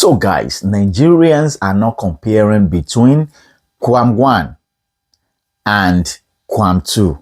So guys, Nigerians are not comparing between Quam 1 and Quam 2.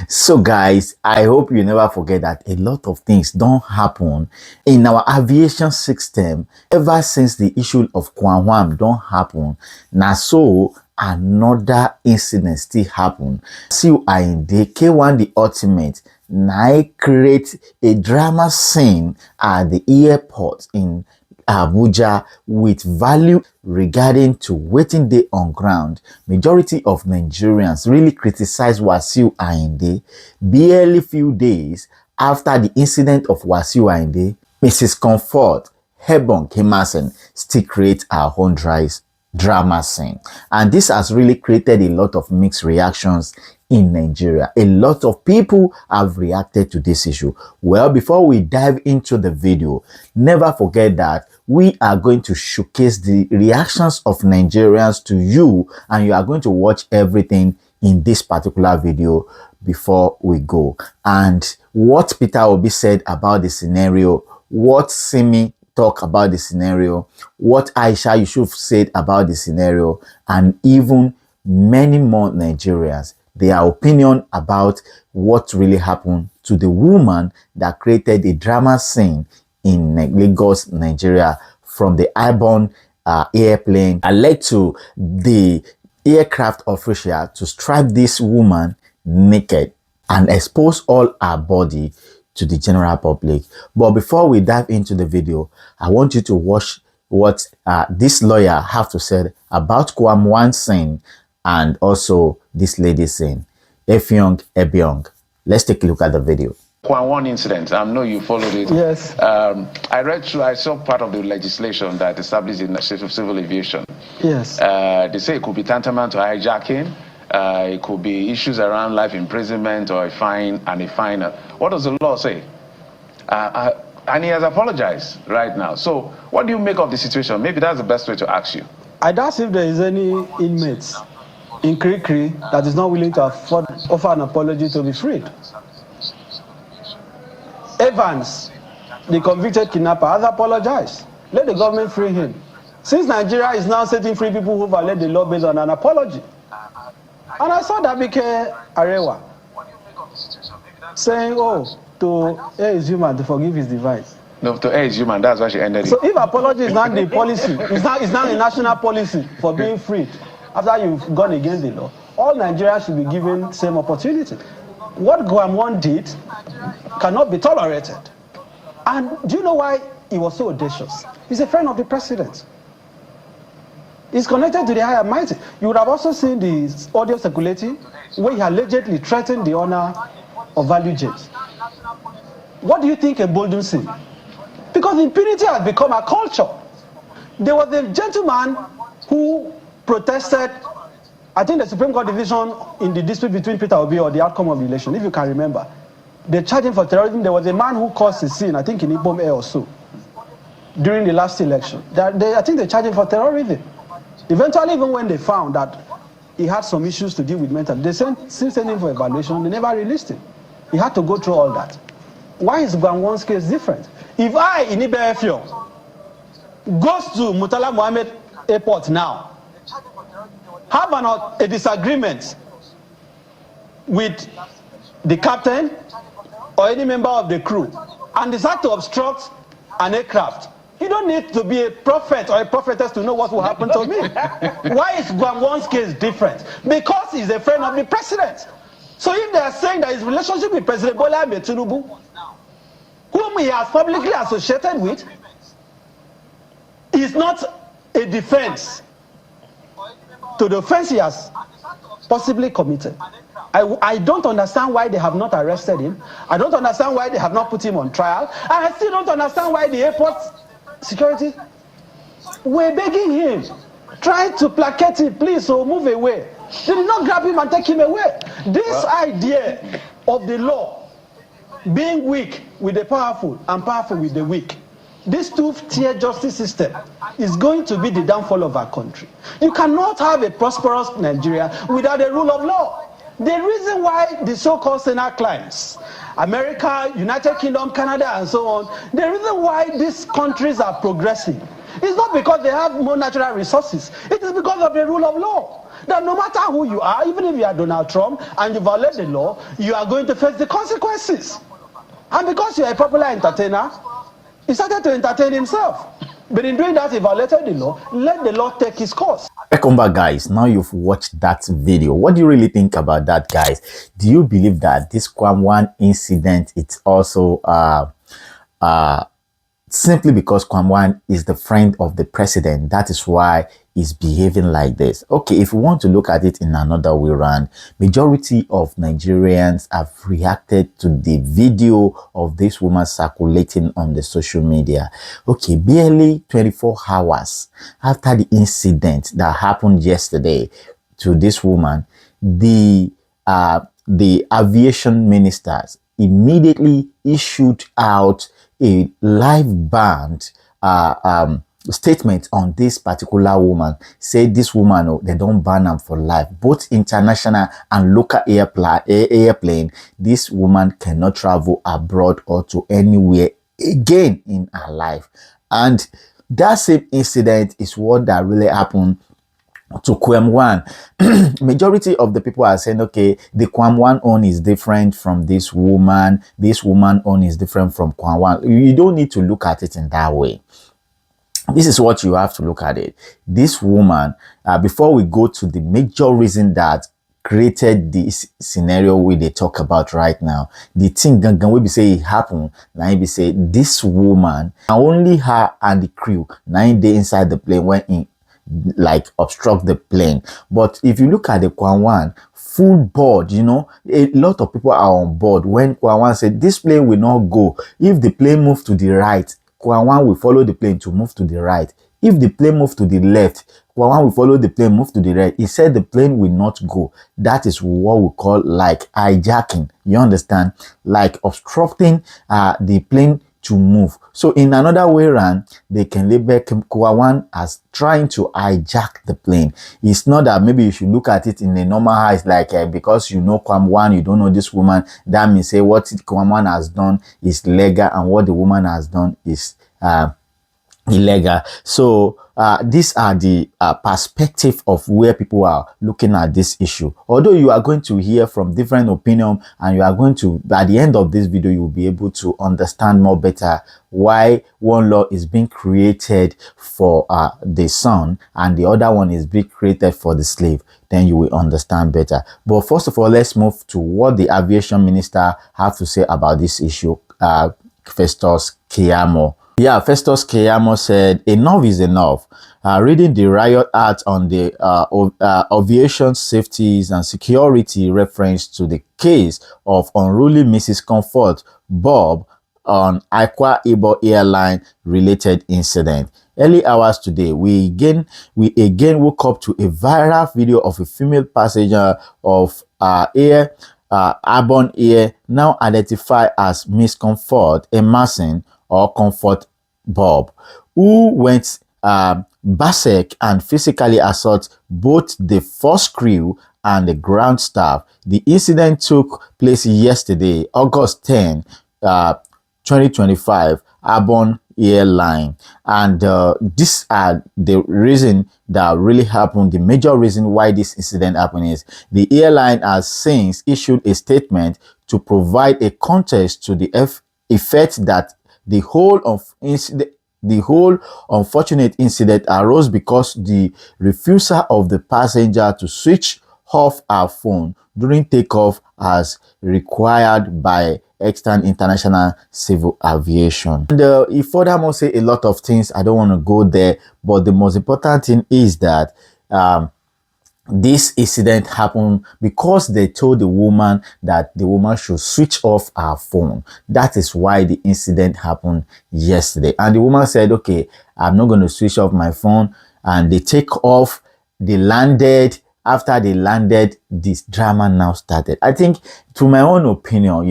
So guys, I hope you never forget that a lot of things don't happen in our aviation system ever since the issue of Quam 1 don't happen. Now so another incident still happen. See you are in the K1 the ultimate. Now create a drama scene at the airport in Abuja with value regarding to waiting day on ground. Majority of Nigerians really criticize Wasiu Ayinde barely few days after the incident of Wasiu Ayinde. Mrs. Comfort Emmanson still create her own drama scene, and this has really created a lot of mixed reactions in Nigeria. A lot of people have reacted to this issue. Well, before we dive into the video, never forget that we are going to showcase the reactions of Nigerians to you, and you are going to watch everything in this particular video before we go. And what Peter Obi said about the scenario, what Simi talk about the scenario, what Aisha Yusuf said about the scenario, and even many more Nigerians, their opinion about what really happened to the woman that created a drama scene in Lagos, Nigeria, from the Ibom airplane and led to the aircraft official to strip this woman naked and expose all her body to the general public. But before we dive into the video, I want you to watch what this lawyer have to say about Quam 1 scene and also this lady saying, Ebiong. Let's take a look at the video. Quam 1 incident, I know you followed it. Yes. I saw part of the legislation that established in civil aviation. Yes. They say it could be tantamount to hijacking. It could be issues around life imprisonment or a fine and a fine. What does the law say? And he has apologized right now. So what do you make of the situation? Maybe that's the best way to ask you. I doubt if there is any inmate in Krikri that is not willing to offer an apology to be freed. Evans, the convicted kidnapper, has apologized. Let the government free him. Since Nigeria is now setting free people who violate the law based on an apology. And I saw that Bike Arewa saying, oh, to err is human, to forgive his device. No, to err is human, that's why she ended it. So if apology is not the policy, it's not a national policy for being freed after you've gone against the law, all Nigerians should be given same opportunity. What Quam 1 did cannot be tolerated. And do you know why he was so audacious? He's a friend of the president. He's connected to the high and mighty. You would have also seen the audio circulating where he allegedly threatened the owner of Value James. What do you think emboldens him? Because impunity has become a culture. There was a gentleman who protested, I think the Supreme Court division in the dispute between Peter Obi or the outcome of the election, if you can remember. They charged him for terrorism. There was a man who caused a scene, I think in Ibom Air or so, during the last election. I think they charged him for terrorism. Eventually, even when they found that he had some issues to deal with mentally, they sent him for evaluation. They never released him. He had to go through all that. Why is Quam 1's case different? If I, in Ibom goes to Murtala Mohammed Airport now, have a disagreement with the captain or any member of the crew and decide to obstruct an aircraft, you don't need to be a prophet or a prophetess to know what will happen to me. Why is Quam 1's case different? Because he's a friend of the president. So if they are saying that his relationship with President Bola Ahmed Tinubu, whom he has publicly associated with, is not a defense to the offense he has possibly committed. I don't understand why they have not arrested him. I don't understand why they have not put him on trial. And I still don't understand why the airport security were begging him, trying to placate him, please, so move away. They did not grab him and take him away. This idea of the law being weak with the powerful and powerful with the weak, this two-tier justice system is going to be the downfall of our country. You cannot have a prosperous Nigeria without a rule of law. The reason why the so-called Senate clients, America, United Kingdom, Canada, and so on, the reason why these countries are progressing is not because they have more natural resources. It is because of the rule of law. That no matter who you are, even if you are Donald Trump and you violate the law, you are going to face the consequences. And because you are a popular entertainer, he started to entertain himself. But in doing that, he violated the law. Let the law take its course. Welcome back, guys. Now you've watched that video. What do you really think about that, guys? Do you believe that this Kwam1 incident, it's also simply because Kwam1 is the friend of the president, that is why he's behaving like this? Okay, if we want to look at it in another way around, majority of Nigerians have reacted to the video of this woman circulating on the social media. Okay, barely 24 hours after the incident that happened yesterday to this woman, the aviation ministers immediately issued out a live band statement on this particular woman. Say this woman, oh, they don't ban them for life. Both international and local airplane, this woman cannot travel abroad or to anywhere again in her life. And that same incident is what that really happened to Kwam1. Majority of the people are saying, okay, the Kwam1 own is different from this woman own is different from Kwam1. You don't need to look at it in that way. This is what you have to look at it. This woman, before we go to the major reason that created this scenario we they talk about right now, the thing we be say it happened, now be say this woman, only her and the crew 9 days inside the plane went in, like obstruct the plane. But if you look at the Kwam1 full board, you know, a lot of people are on board. When Kwam1 said this plane will not go, if the plane move to the right, Kwam1 will follow the plane to move to the right. If the plane move to the left, Kwam1 will follow the plane move to the right. He said the plane will not go. That is what we call like hijacking. You understand? Like obstructing the plane to move. So in another way around, they can label Kwam1 as trying to hijack the plane. It's not that maybe you should look at it in a normal eyes, like because you know Kwam1, you don't know this woman, that means say what Kwam1 has done is legal and what the woman has done is illegal. So these are the perspective of where people are looking at this issue. Although you are going to hear from different opinion, and you are going to, by the end of this video, you will be able to understand more better why one law is being created for the son and the other one is being created for the slave. Then you will understand better. But first of all, let's move to what the aviation minister have to say about this issue. Festus Keyamo. Yeah, Festus Keyamo said, enough is enough. Reading the riot act on the aviation safeties and security reference to the case of unruly Mrs. Comfort Bob on Ibom Airline related incident. Early hours today, we again woke up to a viral video of a female passenger of Ibom Air, now identified as Miss Comfort Emmanson or Comfort Bob, who went berserk and physically assault both the first crew and the ground staff. The incident took place yesterday, August 10, 2025, Ibom Airline. And these are the reason that really happened. The major reason why this incident happened is the airline has since issued a statement to provide a context to the effect that the whole unfortunate incident arose because the refusal of the passenger to switch off her phone during takeoff as required by extant international civil aviation. And he furthermore say a lot of things. I don't want to go there, but the most important thing is that this incident happened because they told the woman that the woman should switch off her phone. That is why the incident happened yesterday. And the woman said, okay, I'm not going to switch off my phone. And they take off, they landed, after they landed, this drama now started. I think, to my own opinion,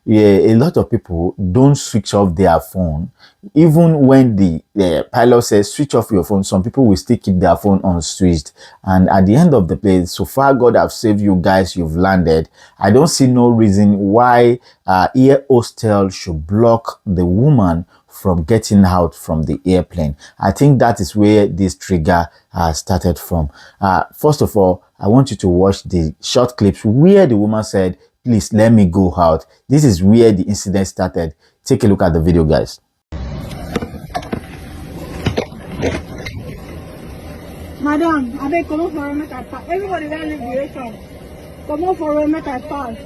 yeah, a lot of people don't switch off their phone. Even when the pilot says switch off your phone, some people will still keep their phone unswitched. And at the end of the day, so far God have saved you guys, you've landed. I don't see no reason why air hostel should block the woman from getting out from the airplane. I think that is where this trigger started from. First of all, I want you to watch the short clips where the woman said, please let me go out. This is where the incident started. Take a look at the video, guys. Madam, abeg comot for road make I pass. Everybody don leave the area. Comot for road make I pass.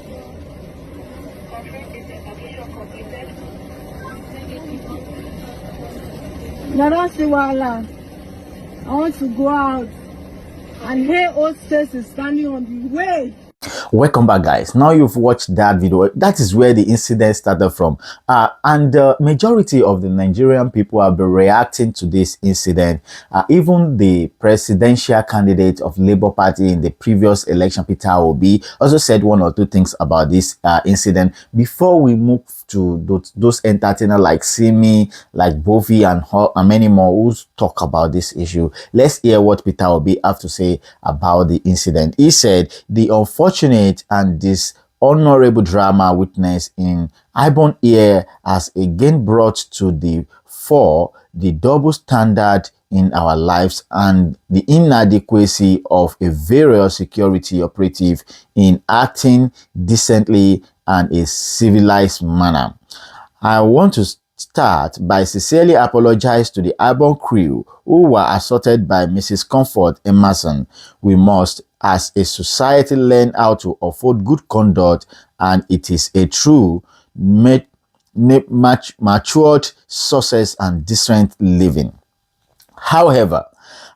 I don see wahala. I want to go out. And here hostess is standing on the way. Welcome back, guys. Now you've watched that video. That is where the incident started from, and the majority of the Nigerian people have been reacting to this incident. Even the presidential candidate of Labour Party in the previous election, Peter Obi, also said one or two things about this incident. Before we move to those entertainers like Simi, like Bovi, and many more who talk about this issue, let's hear what Peter Obi have to say about the incident. He said the unfortunate and dishonorable drama witnessed in Ibom Air has again brought to the fore the double standard in our lives and the inadequacy of a various security operative in acting decently and a civilized manner. I want to start by sincerely apologize to the Ibom crew who were assaulted by Mrs. Comfort Emmanson. We must, as a society, learn how to afford good conduct, and it is a true matured success and decent living. However,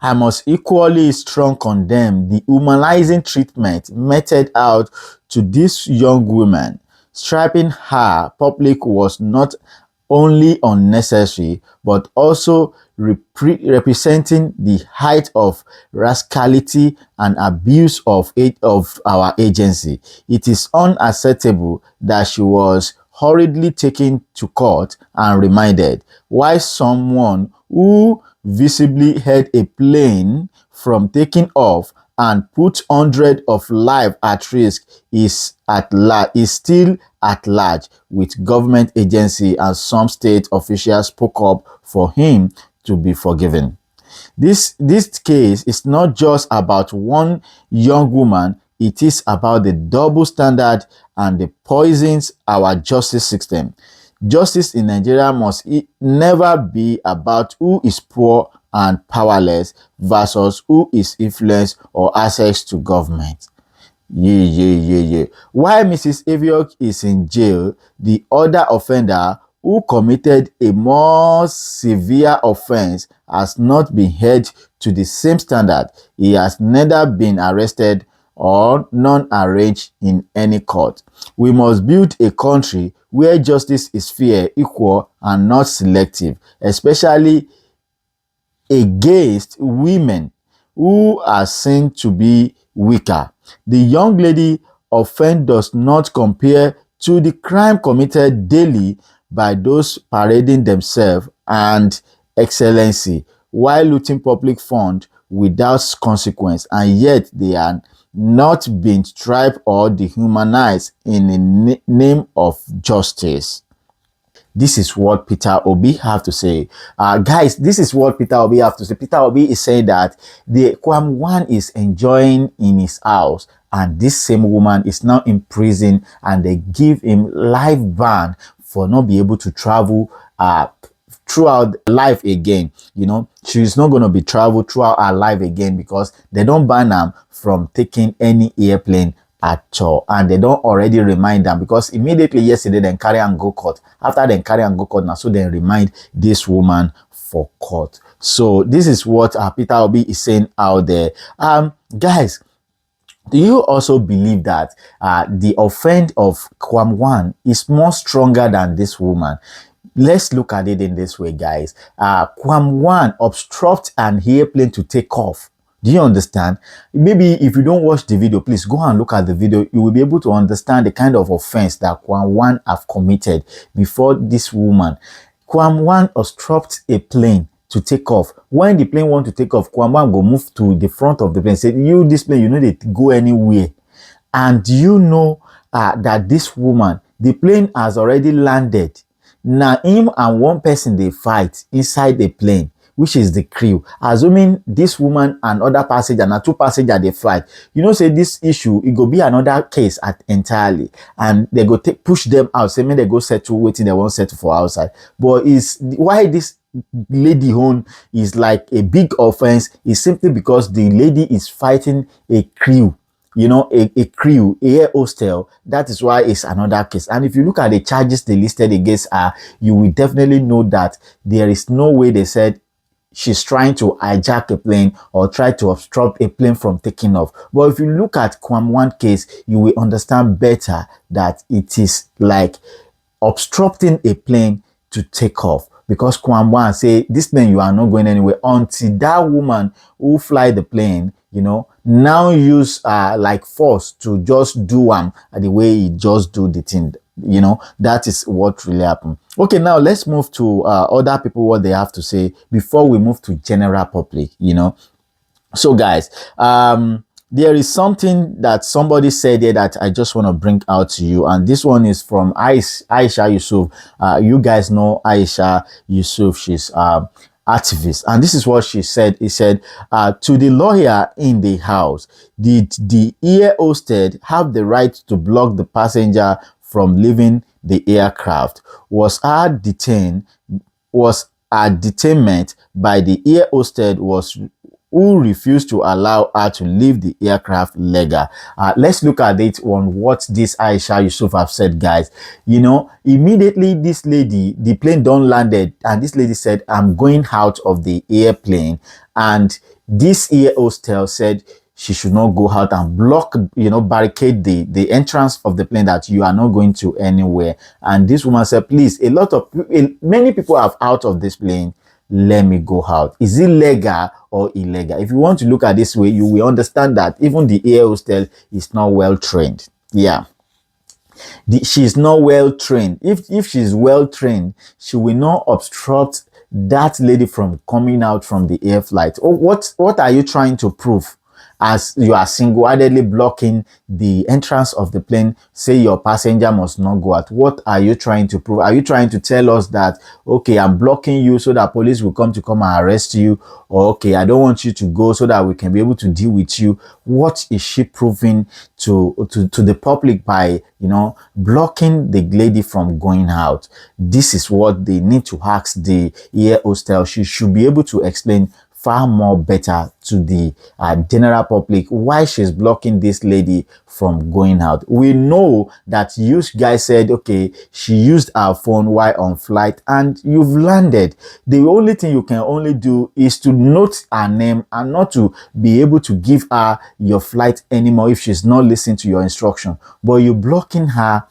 I must equally strong condemn the humanizing treatment meted out to this young woman. Stripping her public was not only unnecessary, but also representing the height of rascality and abuse of our agency. It is unacceptable that she was hurriedly taken to court and remanded, while someone who visibly had a plane from taking off and put hundreds of lives at risk is still at large, with government agency and some state officials spoke up for him to be forgiven. This case is not just about one young woman, it is about the double standard and the poisons our justice system. Justice in Nigeria must never be about who is poor and powerless versus who is influenced or access to government. Yeah. While Mrs. Aviok is in jail, the other offender who committed a more severe offense has not been held to the same standard. He has neither been arrested or non-arraigned in any court. We must build a country where justice is fair, equal, and not selective, especially against women who are seen to be weaker. The young lady offense does not compare to the crime committed daily by those parading themselves and excellency while looting public funds without consequence, and yet they are not being tried or dehumanized in the name of justice. This is what Peter Obi have to say. Guys, this is what Peter Obi have to say. Peter Obi is saying that the Kwam is enjoying in his house, and this same woman is now in prison, and they give him life ban for not be able to travel throughout life again. She's not going to be travel throughout her life again because they don't ban her from taking any airplane at all, and they don't already remind them because immediately yesterday then carry and go court. After then carry and go court now, so then remind this woman for court. So this is what Peter Obi is saying out there. Guys, do you also believe that the offense of Kwam is more stronger than this woman? Let's look at it in this way, guys. Kwam obstruct an airplane to take off. Do you understand? Maybe if you don't watch the video, please go and look at the video. You will be able to understand the kind of offense that Kwam Wan have committed before this woman. Kwam Wan obstruct a plane to take off. When the plane want to take off, Kwam Wan go move to the front of the plane. Say, you, this plane, you know they go anywhere. And you know that this woman, the plane has already landed. Now him and one person they fight inside the plane, which is the crew. Assuming this woman and other passenger, and two passenger they fight. You know, say this issue, it go be another case at entirely. And they go push them out. Say, may they go settle, waiting, they won't settle for outside. But is why this lady home is like a big offense is simply because the lady is fighting a crew. You know, a crew, a air hostel. That is why it's another case. And if you look at the charges they listed against her, you will definitely know that there is no way they said she's trying to hijack a plane or try to obstruct a plane from taking off. But if you look at Kwam Wan case, you will understand better that it is like obstructing a plane to take off. Because Kwam Wan say, this plane, you are not going anywhere until that woman who fly the plane, you know, now use like force to just do the way he just do the thing. You know, that is what really happened. Okay, now let's move to other people, what they have to say before we move to general public, you know. So guys, there is something that somebody said here that I just want to bring out to you, and this one is from Aisha Yusuf. You guys know Aisha Yusuf. She's activist, and this is what she said. He said, to the lawyer in the house, did the air hosted have the right to block the passenger from leaving the aircraft? Was her detainment by the air hosted who refused to allow her to leave the aircraft legal? Let's look at it on what this Aisha Yusuf have said, guys. You know, immediately this lady, the plane done landed, and this lady said, I'm going out of the airplane. And this air hostel said she should not go out and block, you know, barricade the entrance of the plane, that you are not going to anywhere. And this woman said, please, many people are out of this plane. Let me go out. Is it legal or illegal? If you want to look at this way, you will understand that even the air hostel is not well trained. Yeah. She's not well trained. If she's well trained, she will not obstruct that lady from coming out from the air flight. Oh, what are you trying to prove? As you are single-handedly blocking the entrance of the plane, say your passenger must not go out. What are you trying to prove? Are you trying to tell us that, okay, I'm blocking you so that police will come and arrest you? Or, okay, I don't want you to go so that we can be able to deal with you? What is she proving to the public by, you know, blocking the lady from going out? This is what they need to ask the air hostel. She should be able to explain far more better to the general public why she's blocking this lady from going out. We know that you guys said, okay, she used her phone while on flight and you've landed. The only thing you can only do is to note her name and not to be able to give her your flight anymore if she's not listening to your instruction. But you're blocking her,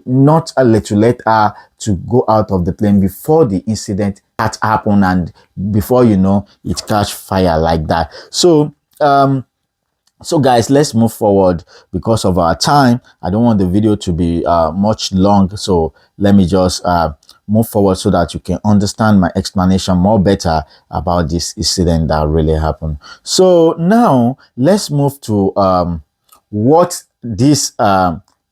not to let her to go out of the plane before the incident had happened, and before you know it catch fire like that. So so guys, let's move forward because of our time. I don't want the video to be much long, so let me just move forward so that you can understand my explanation more better about this incident that really happened. So now let's move to what this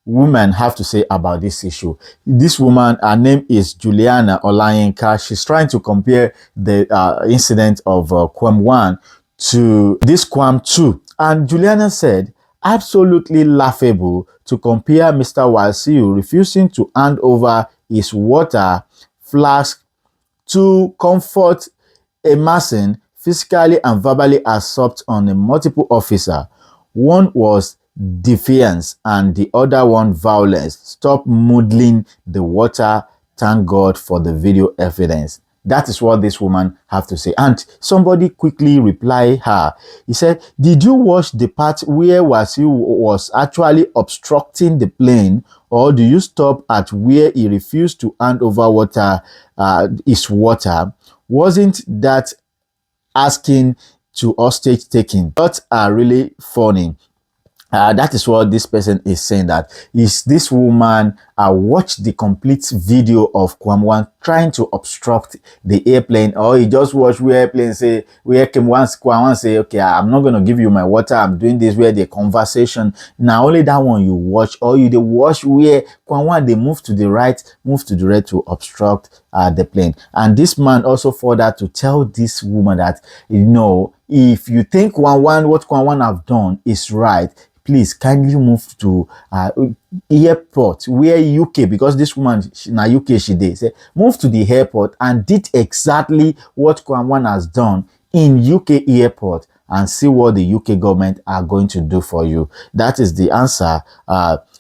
women have to say about this issue. This woman, her name is Juliana Olayinka. She's trying to compare the incident of Kwam 1 to this Kwam 2. And Juliana said, absolutely laughable to compare Mr. Wasiu refusing to hand over his water flask to comfort Emmanson physically and verbally assault on a multiple officer. One was defiance and the other one violence. Stop muddling the water. Thank God for the video evidence. That is what this woman have to say. And somebody quickly reply her. He said, did you watch the part where Wasiu was actually obstructing the plane, or do you stop at where he refused to hand over water, his water? Wasn't that asking to hostage taking. What are really funny, that is what this person is saying, that is this woman watched the complete video of Kwamwan trying to obstruct the airplane, or he just watched where airplane say, where Kwamwan say, okay, I'm not going to give you my water, I'm doing this, where the conversation, now only that one you watch, or you they watch where Kwamwan they move to the right, move to the right to obstruct the plane. And this man also further to tell this woman that, you know, if you think Kwamwan, what Kwamwan have done is right, please kindly move to airport where UK, because this woman na UK she did, say move to the airport and did exactly what Kwamwan has done in UK airport, and see what the UK government are going to do for you. That is the answer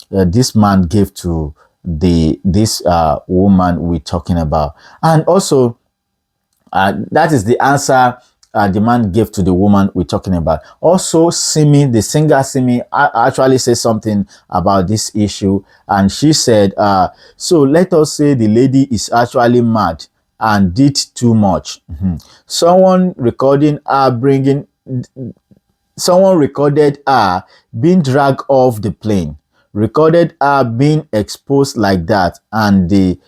this man gave to this woman we're talking about. And also that is the answer the man gave to the woman we're talking about. Also, Simi, the singer Simi, actually said something about this issue, and she said, so let us say the lady is actually mad and did too much. Someone recorded her being dragged off the plane, recorded her being exposed like that, and they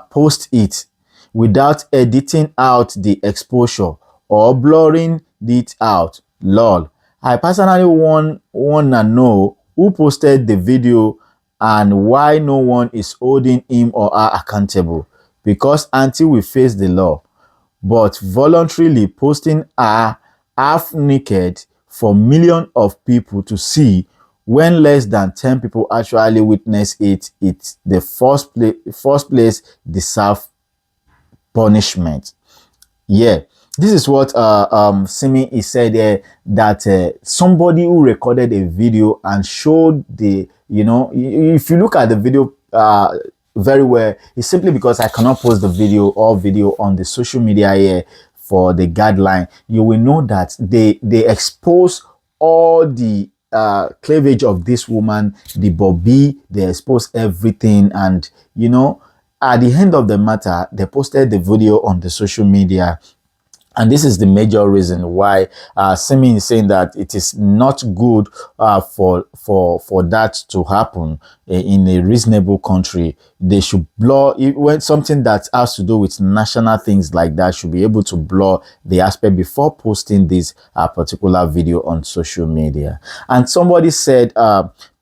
post it without editing out the exposure or blurring it out. Lol. I personally want to know who posted the video and why no one is holding him or her accountable, because until we face the law. But voluntarily posting her half naked for millions of people to see, when less than 10 people actually witness it, it's the first place deserve punishment. Yeah, this is what Simi is said there, that somebody who recorded a video and showed the, you know, if you look at the video very well, it's simply because I cannot post the video on the social media here for the guideline. You will know that they expose all the cleavage of this woman, the bobby, they expose everything, and you know, at the end of the matter, they posted the video on the social media. And this is the major reason why Simi is saying that it is not good for that to happen in a reasonable country. They should blur when something that has to do with national things like that, should be able to blur the aspect before posting this particular video on social media. And somebody said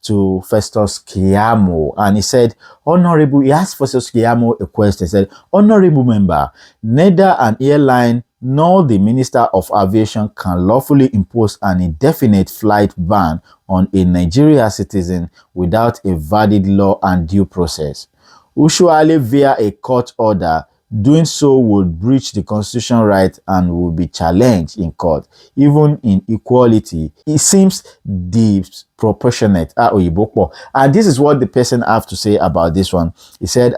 to Festus Keyamo, and he said, Honorable, he asked Festus Keyamo a question. He said, Honorable member, neither an airline nor the Minister of Aviation can lawfully impose an indefinite flight ban on a Nigerian citizen without a valid law and due process. Usually via a court order, doing so would breach the constitutional right and will be challenged in court. Even in equality, it seems disproportionate. And this is what the person have to say about this one. He said,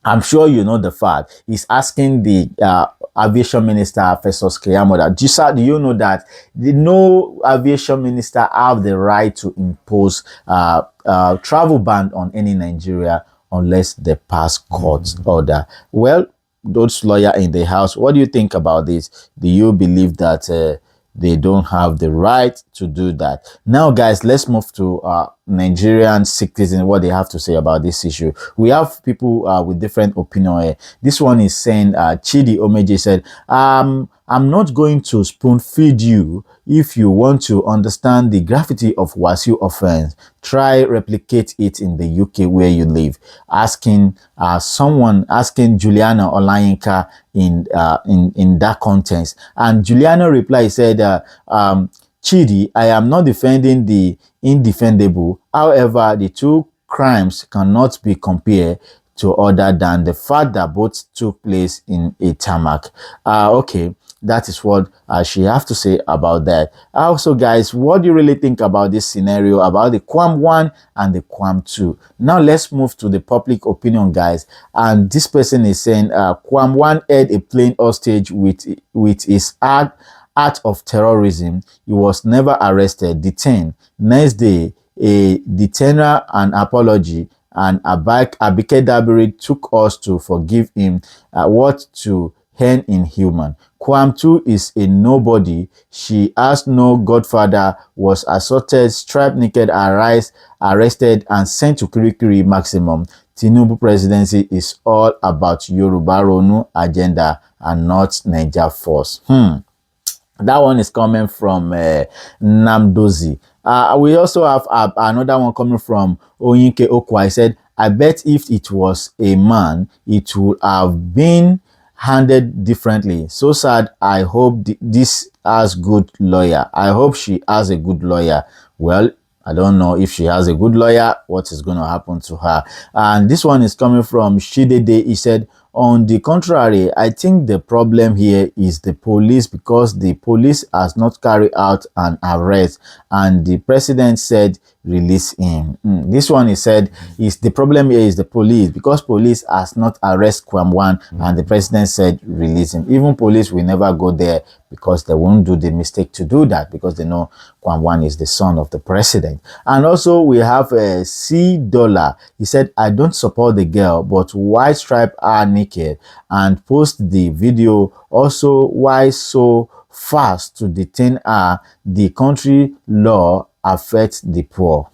I'm sure you know the fact. He's asking the aviation minister, Festus Keyamo, that do you know that no aviation minister have the right to impose travel ban on any Nigeria unless they pass court order? Well, those lawyers in the house, what do you think about this? Do you believe that they don't have the right to do that? Now, guys, let's move to Nigerian citizens, what they have to say about this issue. We have people with different opinion here. This one is saying, Chidi Omeje said, I'm not going to spoon feed you. If you want to understand the gravity of Wasiu offense, try replicate it in the UK where you live. Asking Juliana Olayinka in that context, and Juliana replied, said, Chidi, I am not defending the indefendable. However, the two crimes cannot be compared to other than the fact that both took place in a tarmac. Okay, that is what she have to say about that. Also, guys, what do you really think about this scenario, about the Quam 1 and the Quam 2? Now, let's move to the public opinion, guys. And this person is saying Quam 1 held a plane hostage with his act of terrorism. He was never arrested, detained. Next day, a detainer and apology, and Abike Dabiri took us to forgive him. What to inhuman. Kwam 2 is a nobody. She has no godfather, was assaulted, stripped naked, arrested, and sent to Kirikiri maximum. Tinubu presidency is all about Yoruba Ronu agenda and not Niger force. That one is coming from Namdozi. We also have another one coming from Oyinke Okwa. He said, I bet if it was a man, it would have been handled differently. So sad. I hope this has good lawyer. I hope she has a good lawyer. Well, I don't know if she has a good lawyer, what is going to happen to her. And this one is coming from Shidede. He said, on the contrary, I think the problem here is the police, because the police has not carried out an arrest and the president said release him. This one he said is the problem here is the police, because police has not arrest Kwam 1 and the president said release him. Even police will never go there because they won't do the mistake to do that, because they know Kwam 1 is the son of the president. And also we have C Dollar. He said, I don't support the girl, but why stripe her naked and post the video? Also, why so fast to detain her? The country law affects the poor.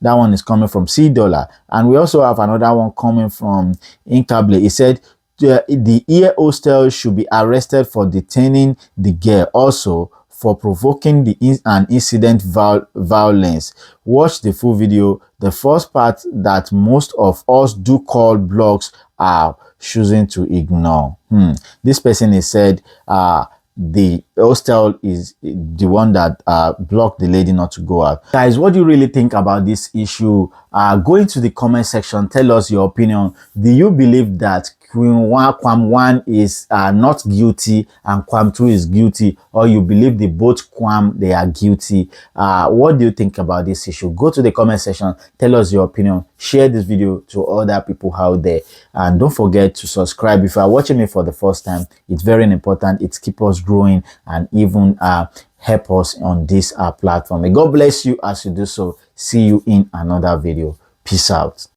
That one is coming from C Dollar. And we also have another one coming from Inkable. He said, the air hostel should be arrested for detaining the girl, also for provoking an incident violence. Watch the full video. The first part that most of us do call blogs are choosing to ignore. This person is said the hostel is the one that blocked the lady not to go out. Guys, what do you really think about this issue? Go into the comment section, tell us your opinion. Do you believe that Kwam 1 is not guilty and Kwam 2 is guilty, or you believe the both Kwam they are guilty? What do you think about this issue? Go to the comment section, tell us your opinion, share this video to other people out there, and don't forget to subscribe if you are watching me for the first time. It's very important. It keeps us growing and even help us on this platform. May God bless you as you do so. See you in another video. Peace out.